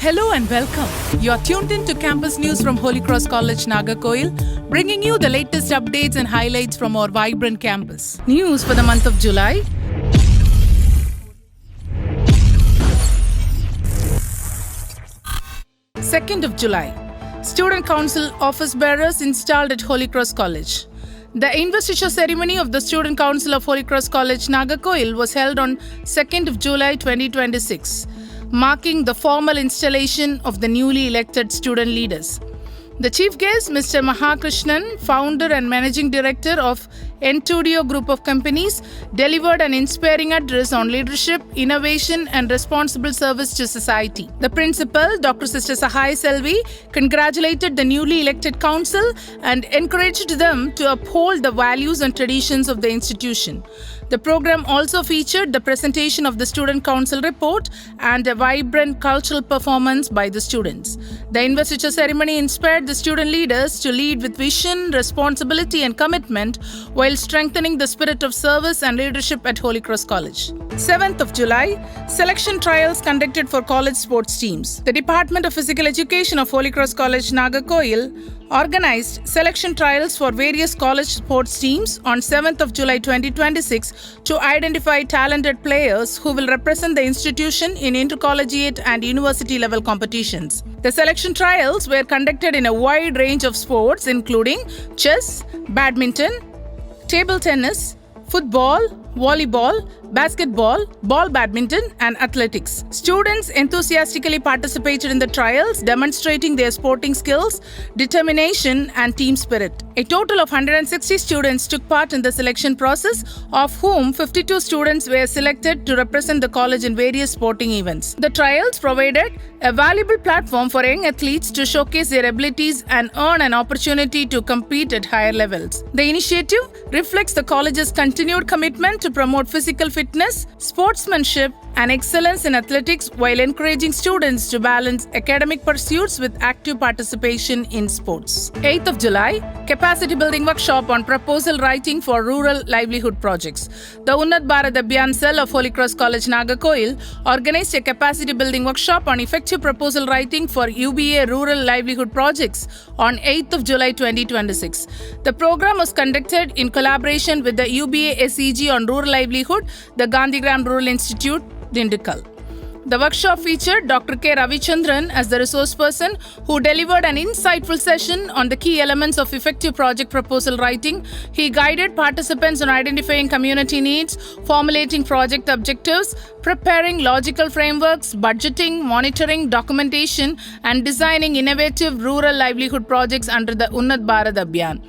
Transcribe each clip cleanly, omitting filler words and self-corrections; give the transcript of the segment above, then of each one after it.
Hello and welcome. You're tuned in to campus news from Holy Cross College, Nagercoil, bringing you the latest updates and highlights from our vibrant campus. News for the month of July. July 2nd, Student Council office bearers installed at Holy Cross College. The investiture ceremony of the Student Council of Holy Cross College, Nagercoil was held on July 2nd, 2026. Marking the formal installation of the newly elected student leaders. The chief guest, Mr. Mahakrishnan, founder and managing director of NPTEL group of companies, delivered an inspiring address on leadership, innovation and responsible service to society. The principal, Dr. Sister Sahai Selvi, congratulated the newly elected council and encouraged them to uphold the values and traditions of the institution. The program also featured the presentation of the Student Council report and a vibrant cultural performance by the students. The investiture ceremony inspired the student leaders to lead with vision, responsibility and commitment while strengthening the spirit of service and leadership at Holy Cross College. July 7th, selection trials conducted for college sports teams. The Department of Physical Education of Holy Cross College, Nagercoil organized selection trials for various college sports teams on July 7th, 2026 to identify talented players who will represent the institution in intercollegiate and university level competitions. The selection trials were conducted in a wide range of sports including chess, badminton, table tennis, football, volleyball, basketball, ball badminton, and athletics. Students enthusiastically participated in the trials, demonstrating their sporting skills, determination, and team spirit. A total of 160 students took part in the selection process, of whom 52 students were selected to represent the college in various sporting events. The trials provided a valuable platform for young athletes to showcase their abilities and earn an opportunity to compete at higher levels. The initiative reflects the college's continued commitment to promote physical fitness, sportsmanship, and excellence in athletics while encouraging students to balance academic pursuits with active participation in sports. July 8th, capacity building workshop on proposal writing for rural livelihood projects. The Unnat Bharat Abhiyan cell of Holy Cross College, Nagercoil organized a capacity building workshop on effective proposal writing for UBA rural livelihood projects on July 8th, 2026. The program was conducted in collaboration with the UBA SEG on rural livelihood, the Gandhigram Rural Institute, Dindigul. The workshop featured Dr. K. Ravichandran as the resource person who delivered an insightful session on the key elements of effective project proposal writing. He guided participants on identifying community needs, formulating project objectives, preparing logical frameworks, budgeting, monitoring, documentation, and designing innovative rural livelihood projects under the Unnat Bharat Abhiyan.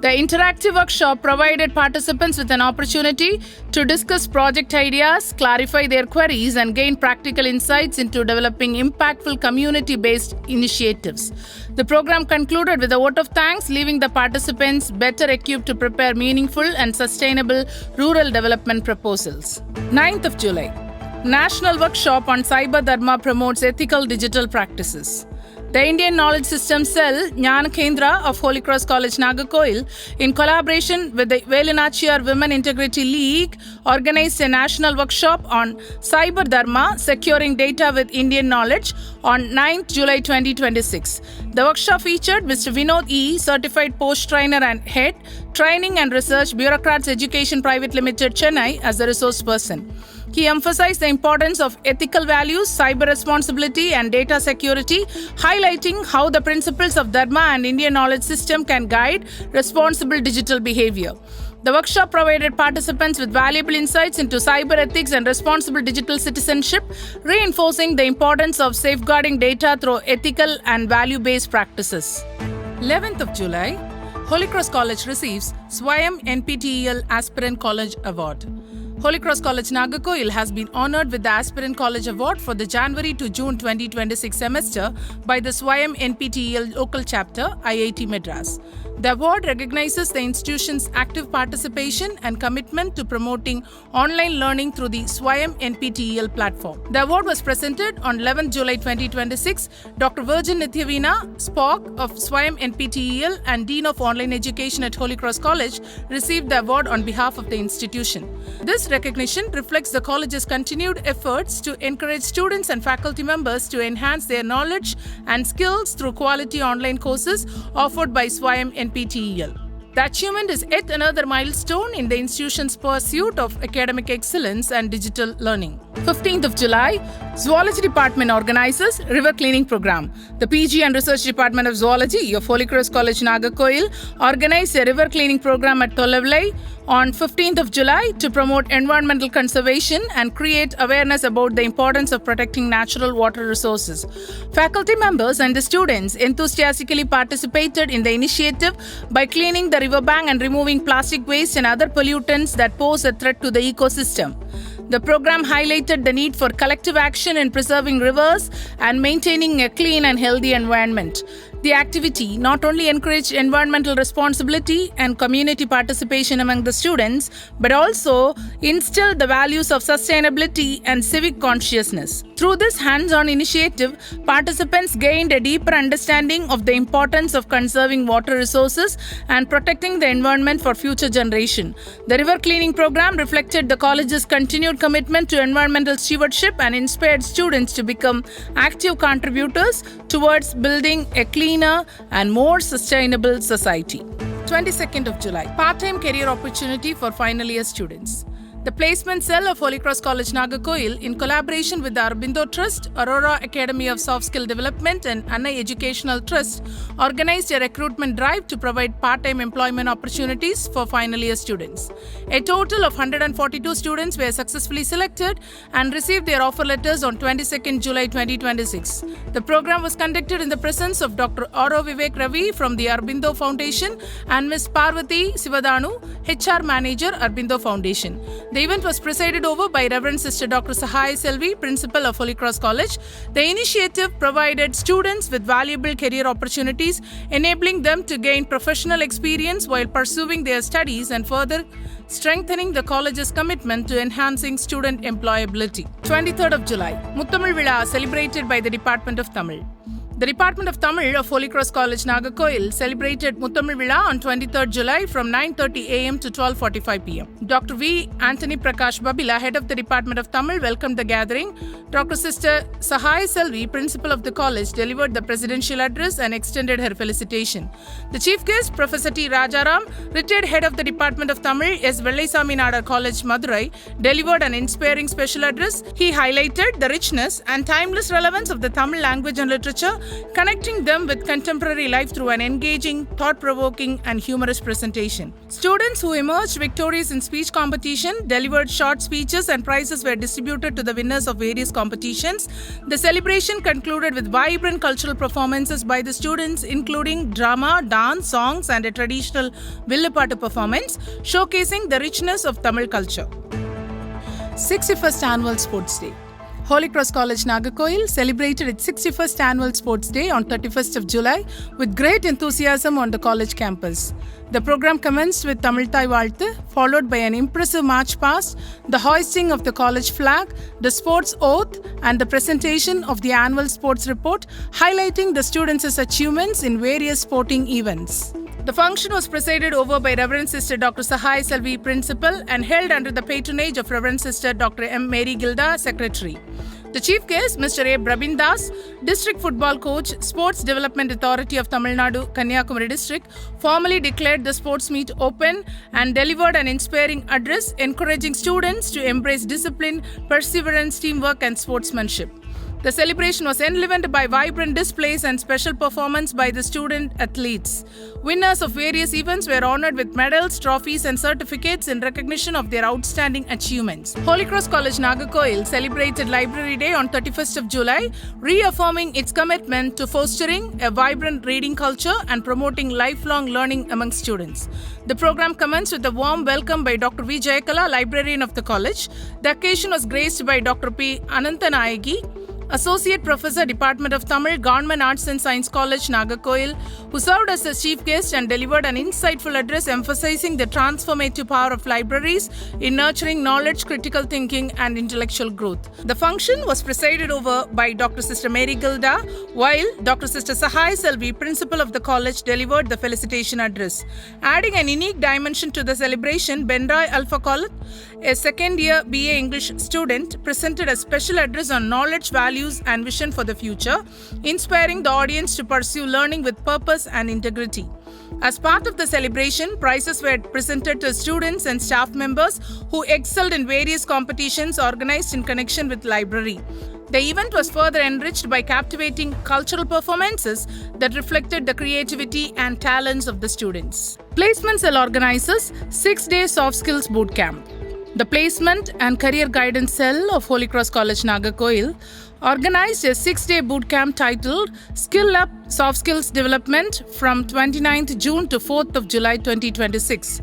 The interactive workshop provided participants with an opportunity to discuss project ideas, clarify their queries, and gain practical insights into developing impactful community-based initiatives. The program concluded with a vote of thanks, leaving the participants better equipped to prepare meaningful and sustainable rural development proposals. July 9th, National Workshop on Cyber Dharma promotes ethical digital practices. The Indian Knowledge System Cell, Jnana Kendra of Holy Cross College, Nagercoil, in collaboration with the Velinachiyar Women Integrity League, organized a national workshop on Cyber Dharma, Securing Data with Indian Knowledge, on July 9th, 2026. The workshop featured Mr. Vinod E., Certified Post Trainer and Head, Training and Research, Bureaucrats Education Private Limited, Chennai, as the resource person. He emphasized the importance of ethical values, cyber responsibility, and data security, highlighting how the principles of Dharma and Indian knowledge system can guide responsible digital behavior. The workshop provided participants with valuable insights into cyber ethics and responsible digital citizenship, reinforcing the importance of safeguarding data through ethical and value-based practices. July 11th, Holy Cross College receives Swayam NPTEL Aspirant College Award. Holy Cross College, Nagercoil has been honored with the Aspirant College Award for the January to June 2026 semester by the Swayam NPTEL local chapter, IIT Madras. The award recognizes the institution's active participation and commitment to promoting online learning through the Swayam NPTEL platform. The award was presented on July 11th, 2026. Dr. Virgin Nithyavina, SPOC of Swayam NPTEL and Dean of Online Education at Holy Cross College, received the award on behalf of the institution. This This recognition reflects the college's continued efforts to encourage students and faculty members to enhance their knowledge and skills through quality online courses offered by SWAYAM NPTEL. The achievement is yet another milestone in the institution's pursuit of academic excellence and digital learning. 15th of July, Zoology Department organizes River Cleaning Program. The PG and Research Department of Zoology of Holy Cross College, Nagercoil organized a river cleaning program at Tolavlai on 15th of July to promote environmental conservation and create awareness about the importance of protecting natural water resources. Faculty members and the students enthusiastically participated in the initiative by cleaning the riverbank and removing plastic waste and other pollutants that pose a threat to the ecosystem. The program highlighted the need for collective action in preserving rivers and maintaining a clean and healthy environment. The activity not only encouraged environmental responsibility and community participation among the students, but also instilled the values of sustainability and civic consciousness. Through this hands-on initiative, participants gained a deeper understanding of the importance of conserving water resources and protecting the environment for future generations. The river cleaning program reflected the college's continued commitment to environmental stewardship and inspired students to become active contributors towards building a cleaner and more sustainable society. 22nd of July, part-time career opportunity for final year students. The placement cell of Holy Cross College, Nagercoil, in collaboration with the Aurobindo Trust, Aurora Academy of Soft Skill Development and Anna Educational Trust, organized a recruitment drive to provide part-time employment opportunities for final year students. A total of 142 students were successfully selected and received their offer letters on 22nd July 2026. The program was conducted in the presence of Dr. Auro Vivek Ravi from the Aurobindo Foundation and Ms. Parvati Sivadanu, HR Manager, Aurobindo Foundation. The event was presided over by Reverend Sister Dr. Sahai Selvi, Principal of Holy Cross College. The initiative provided students with valuable career opportunities, enabling them to gain professional experience while pursuing their studies and further strengthening the college's commitment to enhancing student employability. 23rd of July, Muthamizh Vizha celebrated by the Department of Tamil. The Department of Tamil of Holy Cross College, Nagercoil celebrated Muthamizh Vizha on 23rd July from 9:30 a.m. to 12:45 p.m. Dr. V. Anthony Prakash Babila, head of the Department of Tamil, welcomed the gathering. Dr. Sister Sahai Selvi, principal of the college, delivered the presidential address and extended her felicitation. The chief guest, Professor T. Rajaram, retired head of the Department of Tamil, S. Vellaisami Nadar College, Madurai, delivered an inspiring special address. He highlighted the richness and timeless relevance of the Tamil language and literature, connecting them with contemporary life through an engaging, thought-provoking and humorous presentation. Students who emerged victorious in speech competition delivered short speeches and prizes were distributed to the winners of various competitions. The celebration concluded with vibrant cultural performances by the students, including drama, dance, songs and a traditional Villapattu performance, showcasing the richness of Tamil culture. 61st Annual Sports Day. Holy Cross College, Nagercoil celebrated its 61st Annual Sports Day on 31st of July with great enthusiasm on the college campus. The program commenced with Tamil Thai Valthu, followed by an impressive march past, the hoisting of the college flag, the sports oath, and the presentation of the annual sports report, highlighting the students' achievements in various sporting events. The function was presided over by Reverend Sister Dr. Sahai Selvi, Principal, and held under the patronage of Reverend Sister Dr. M. Mary Gilda, Secretary. The chief guest, Mr. A. Brabin Das, District Football Coach, Sports Development Authority of Tamil Nadu, Kanyakumari District, formally declared the sports meet open and delivered an inspiring address encouraging students to embrace discipline, perseverance, teamwork, and sportsmanship. The celebration was enlivened by vibrant displays and special performance by the student athletes. Winners of various events were honored with medals, trophies, and certificates in recognition of their outstanding achievements. Holy Cross College, Nagercoil celebrated Library Day on 31st of July, reaffirming its commitment to fostering a vibrant reading culture and promoting lifelong learning among students. The program commenced with a warm welcome by Dr. V. Jayakala, librarian of the college. The occasion was graced by Dr. P. Ananthanayagi, Associate Professor, Department of Tamil, Government Arts and Science College, Nagercoil, who served as the chief guest and delivered an insightful address emphasizing the transformative power of libraries in nurturing knowledge, critical thinking, and intellectual growth. The function was presided over by Dr. Sister Mary Gilda, while Dr. Sister Sahai Selvi, Principal of the college, delivered the felicitation address. Adding an unique dimension to the celebration, Benrai Alpha College a second-year BA English student presented a special address on knowledge, values, and vision for the future, inspiring the audience to pursue learning with purpose and integrity. As part of the celebration, prizes were presented to students and staff members who excelled in various competitions organized in connection with library. The event was further enriched by captivating cultural performances that reflected the creativity and talents of the students. Placement Cell organizes 6-day soft skills boot camp. The Placement and Career Guidance Cell of Holy Cross College, Nagercoil organized a 6-day boot camp titled Skill Up Soft Skills Development from 29th June to 4th of July 2026.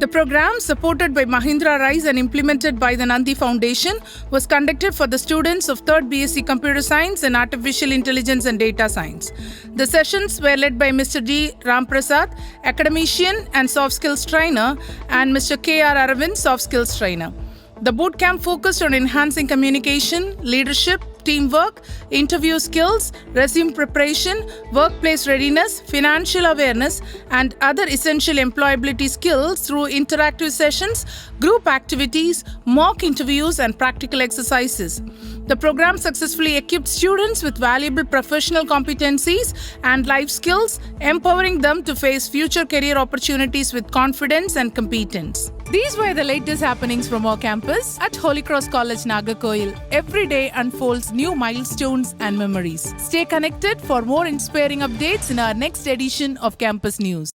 The program, supported by Mahindra Rise and implemented by the Nandi Foundation, was conducted for the students of 3rd BSc Computer Science and Artificial Intelligence and Data Science. The sessions were led by Mr. D. Ramprasad, academician and soft skills trainer, and Mr. K. R. Aravind, soft skills trainer. The bootcamp focused on enhancing communication, leadership, teamwork, interview skills, resume preparation, workplace readiness, financial awareness, and other essential employability skills through interactive sessions, group activities, mock interviews, and practical exercises. The program successfully equipped students with valuable professional competencies and life skills, empowering them to face future career opportunities with confidence and competence. These were the latest happenings from our campus at Holy Cross College, Nagercoil. Every day unfolds new milestones and memories. Stay connected for more inspiring updates in our next edition of Campus News.